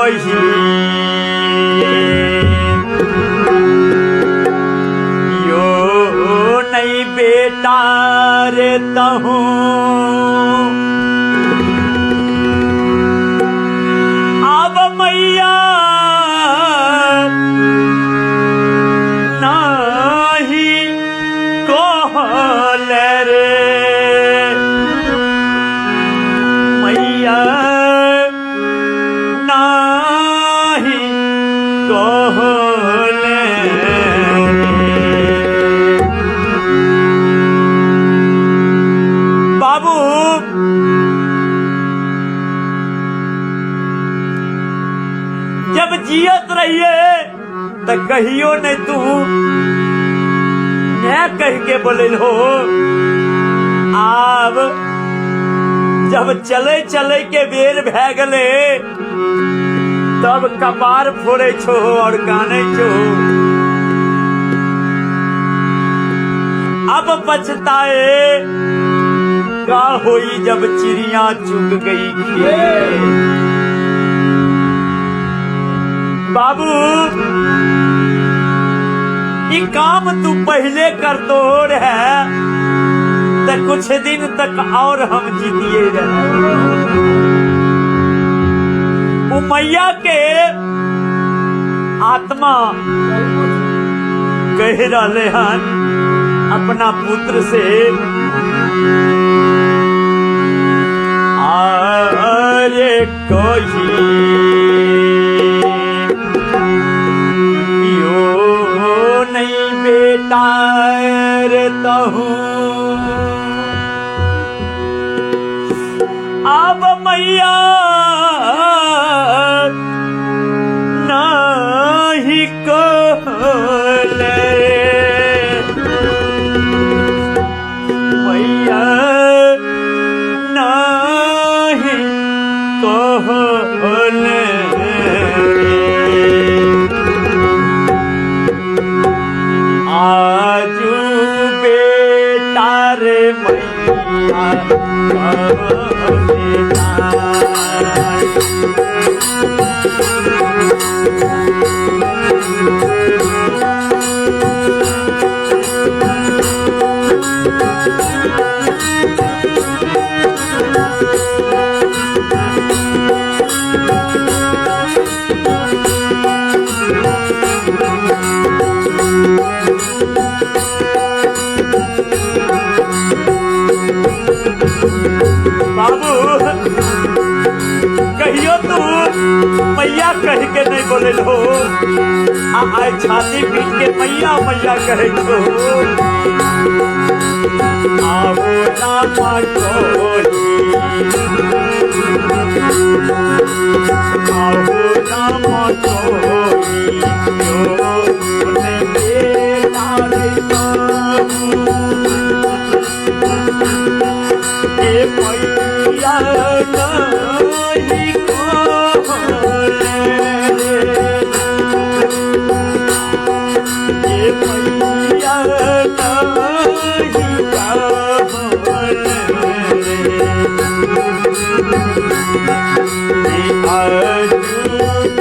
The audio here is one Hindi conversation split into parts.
कही यो नहीं बेटा रे तहूँ अब मैया नहीं कहल रे मैया नहीं कहल बाबू जब जियत रहिए तो कहियो नहीं तू न कह के बोले हो अब जब चले चले के बेर भै गले तब कपार फोड़े छो और गाने छो अब पछताए का होई जब चिड़िया चुग गई खेत बाबू ये काम तू पहले कर दो है तो कुछ दिन तक और हम जीतिए रहे वो मैया के आत्मा कह रहे हन अपना पुत्र से अरे कही बेटा रे तहूँ अब मैया नहीं कहल मैया नहीं कहल आजू बेटा रे मैया बाबू कहियो तू मैया कह के नहीं बोले हो आए छाती पीट के मैया मैया कहे छो आओ ना माटोली आओ ना माटोली मैया नहीं कहल मैया नहीं कहल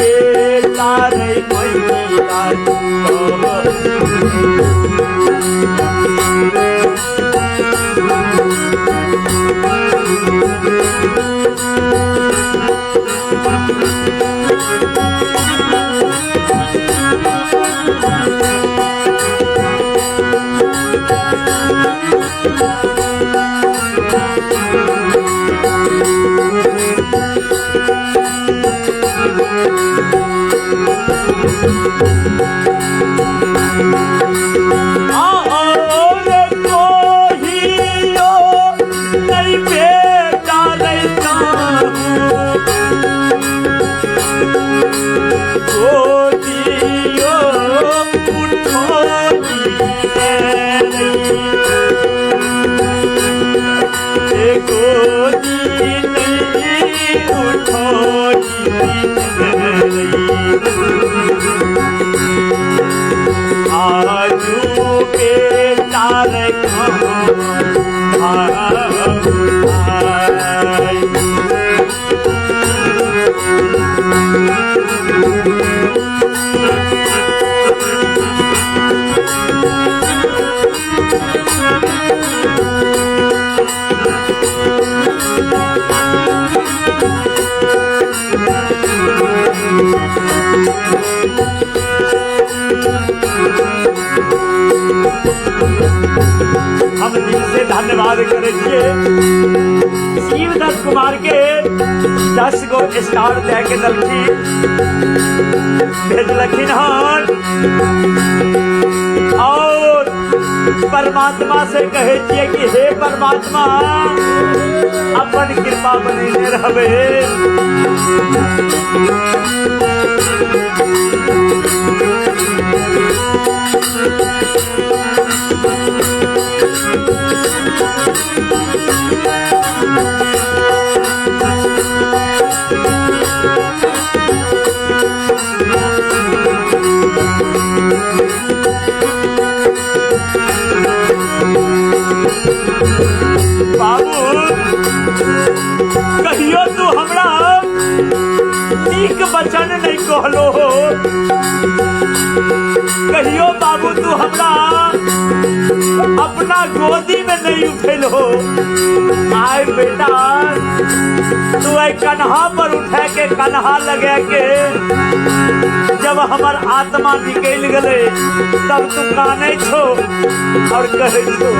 बेटा रे मैया Bye. हम दिल से धन्यवाद करे छिए शिवदत्त कुमार के 10 गो स्टार दे के दलखी भेजलखिन हन और परमात्मा से कहे छिए कि हे परमात्मा अपन कृपा बनेने रहबे। कहियो तू हमरा नीक वचन नहीं कहलो हो, कहियो बाबू तू हमरा अपना गोदी में नहीं उठेल हो। आए बेटा तू आई कन्हा पर उठे के कन्हा लगे के जब हमार आत्मा निकल गले तब तू काने छो और कहे छो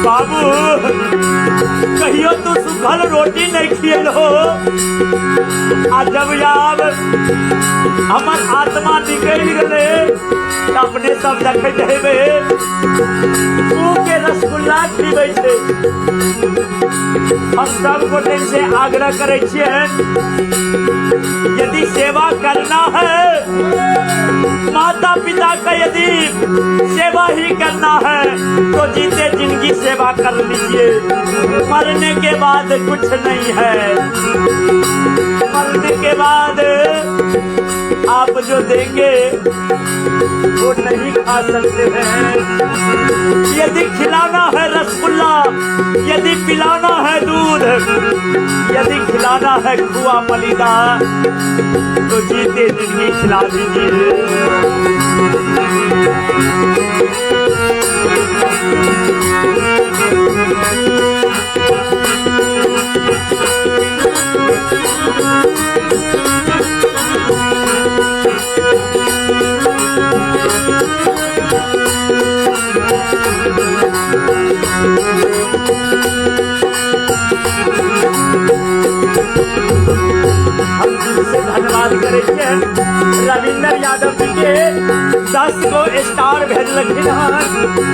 बाबू कहियो तू सुखल रोटी नहीं खियल हो। जब याद हमार आत्मा निकल गए अपने सब देखते हेबे के रसगुल्ला पीबे छे। हम सब गोटे से आग्रह करे छिए यदि सेवा करना है माता पिता का यदि सेवा ही करना है तो जीते जिंदगी सेवा कर लीजिए। मरने के बाद कुछ नहीं है, मरने के बाद आप जो देंगे वो नहीं खा सकते हैं। यदि खिलाना है रसगुल्ला, यदि पिलाना है दूध, यदि खिलाना है खुआ मलिदा तो जीते जिंदगी खिला दीजिए। धन्यवाद करे रविंदर यादव जी के 10 गो स्टार भेजलखिन हन।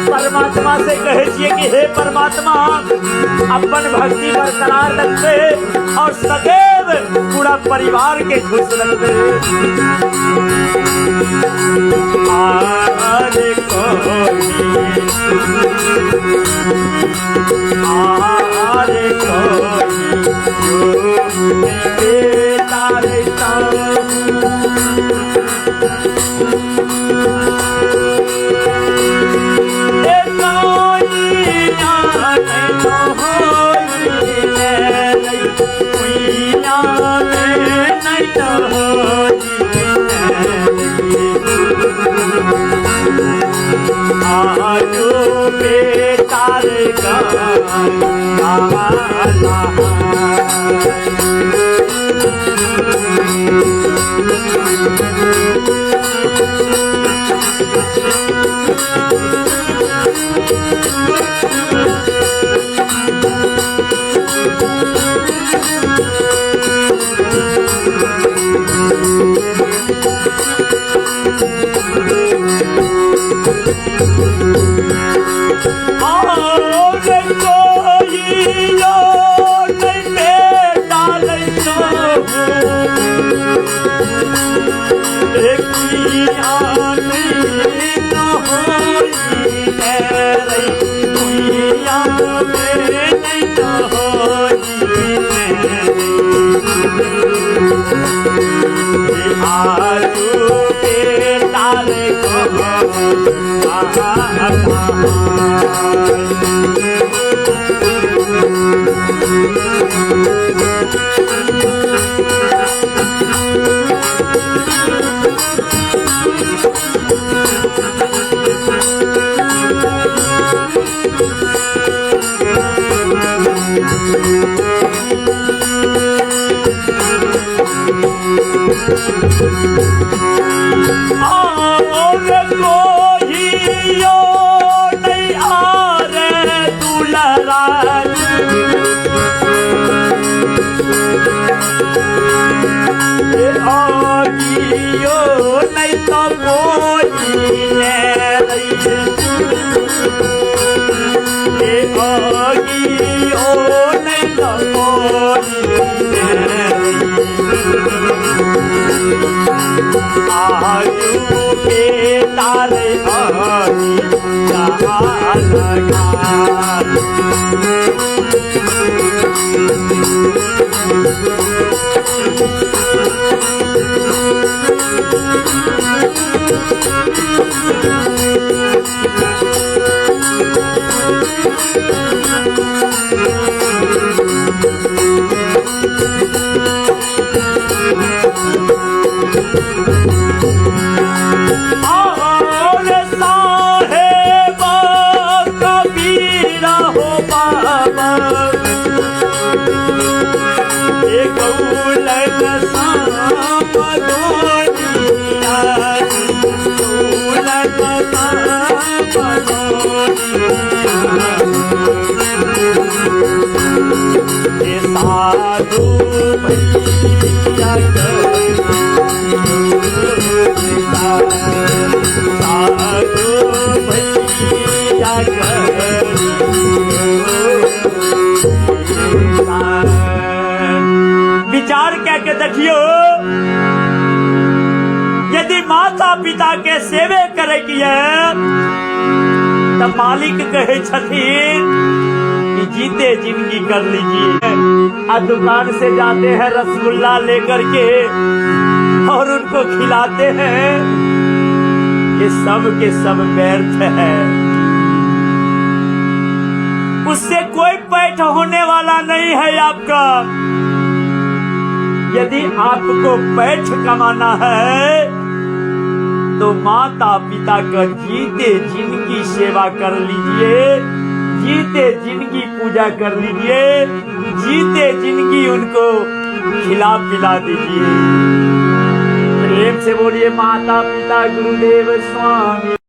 परमात्मा से कहे छिए कि हे परमात्मा अपन भक्ति बरकरार रखबे और सदैव पूरा परिवार के खुश रखबे। आरे कोई आजो बेटा रे गाना विचार करके देखियो, यदि माता पिता के सेवे करे की है तो मालिक कहे छथिन कि जीते जिंदगी कर लीजिए। आज दुकान से जाते हैं रसगुल्ला लेकर के और उनको खिलाते हैं, ये सब के सब व्यर्थ है, उससे कोई पैठ होने वाला नहीं है आपका। यदि आपको पैठ कमाना है तो माता पिता का जीते जिंदगी सेवा कर लीजिए, जीते जिंदगी पूजा कर लीजिए, जीते जिंदगी उनको खिला पिला दीजिए। प्रेम से बोलिए माता पिता गुरुदेव स्वामी।